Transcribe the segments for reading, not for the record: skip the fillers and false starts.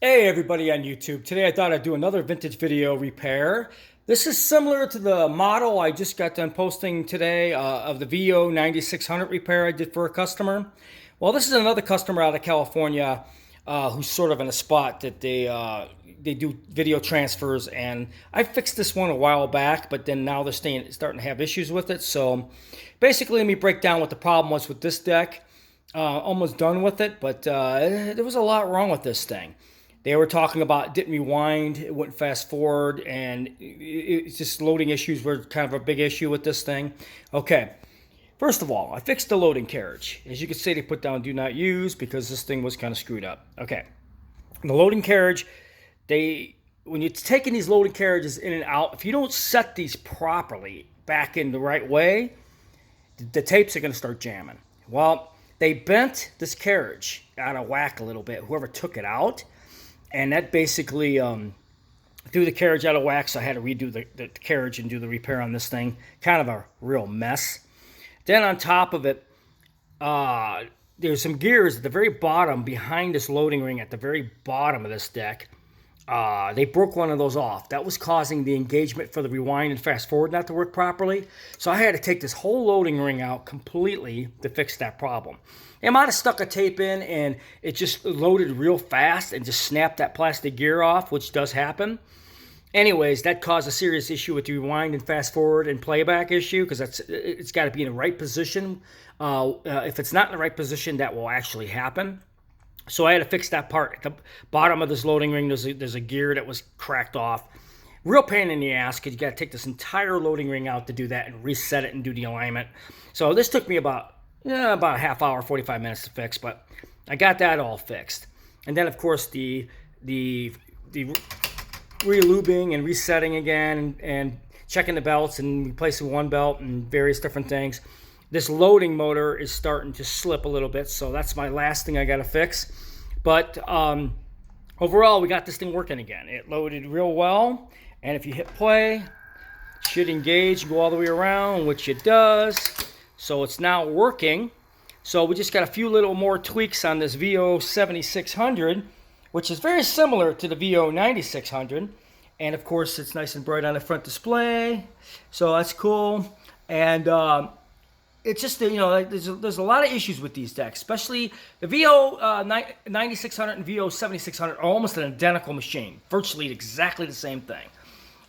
Hey everybody on YouTube. Today I thought I'd do another vintage video repair. This is similar to the model I just got done posting today of the Vo-7600 repair I did for a customer. Well, this is another customer out of California who's sort of in a spot that they do video transfers, and I fixed this one a while back, but then now they're starting to have issues with it. So basically, let me break down what the problem was with this deck. Almost done with it, but there was a lot wrong with this thing. They were talking about it didn't rewind, it wouldn't fast forward, and it's just loading issues were kind of a big issue with this thing. Okay, first of all, I fixed the loading carriage. As you can see, they put down do not use because this thing was kind of screwed up. Okay, the loading carriage, when you're taking these loading carriages in and out, if you don't set these properly back in the right way, the tapes are going to start jamming. Well, they bent this carriage out of whack a little bit, whoever took it out. And that basically threw the carriage out of whack, so I had to redo the carriage and do the repair on this thing. Kind of a real mess. Then on top of it, there's some gears at the very bottom behind this loading ring at the very bottom of this deck. They broke one of those off. That was causing the engagement for the rewind and fast forward not to work properly. So I had to take this whole loading ring out completely to fix that problem. I might have stuck a tape in and it just loaded real fast and just snapped that plastic gear off, which does happen. Anyways, that caused a serious issue with the rewind and fast forward and playback issue, because it's got to be in the right position. If it's not in the right position, that will actually happen. So I had to fix that part. At the bottom of this loading ring, there's a gear that was cracked off. Real pain in the ass, because you got to take this entire loading ring out to do that and reset it and do the alignment. So this took me about a half hour, 45 minutes to fix, but I got that all fixed. And then, of course, the re-lubing and resetting again and checking the belts and replacing one belt and various different things. This loading motor is starting to slip a little bit, so that's my last thing I got to fix. But overall, we got this thing working again. It loaded real well, and if you hit play, it should engage and go all the way around, which it does. So it's now working. So we just got a few little more tweaks on this Vo-7600, which is very similar to the Vo-9600. And of course, it's nice and bright on the front display. So that's cool. And it's just, there's a lot of issues with these decks, especially the Vo-9600 and Vo-7600 are almost an identical machine, virtually exactly the same thing.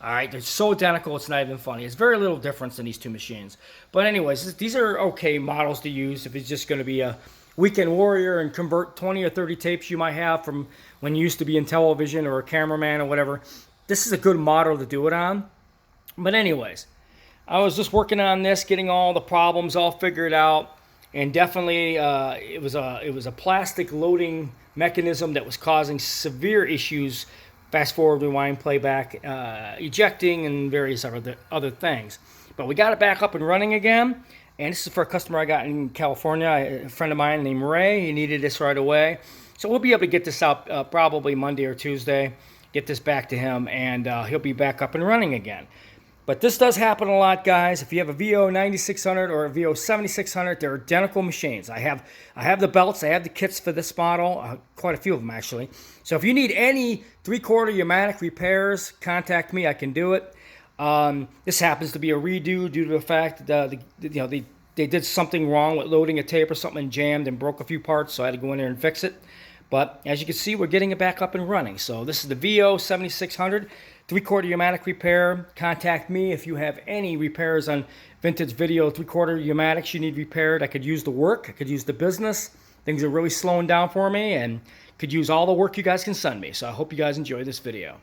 All right, they're so identical, it's not even funny. It's very little difference in these two machines. But anyways, these are okay models to use if it's just going to be a weekend warrior and convert 20 or 30 tapes you might have from when you used to be in television or a cameraman or whatever. This is a good model to do it on. But anyways, I was just working on this, getting all the problems all figured out, and definitely it was a plastic loading mechanism that was causing severe issues. Fast forward, rewind, playback, ejecting, and various other things. But we got it back up and running again. And this is for a customer I got in California, a friend of mine named Ray. He needed this right away. So we'll be able to get this out probably Monday or Tuesday, get this back to him, and he'll be back up and running again. But this does happen a lot, guys. If you have a Vo-9600 or a Vo-7600, they're identical machines. I have the belts, I have the kits for this model, quite a few of them actually. So if you need any 3/4 pneumatic repairs, contact me. I can do it. This happens to be a redo due to the fact that they did something wrong with loading a tape or something, and jammed and broke a few parts, so I had to go in there and fix it. But as you can see, we're getting it back up and running. So this is the Vo-7600 3/4 pneumatic repair. Contact me if you have any repairs on vintage video 3/4 pneumatics you need repaired. I could use the work. I could use the business. Things are really slowing down for me, and could use all the work you guys can send me. So I hope you guys enjoy this video.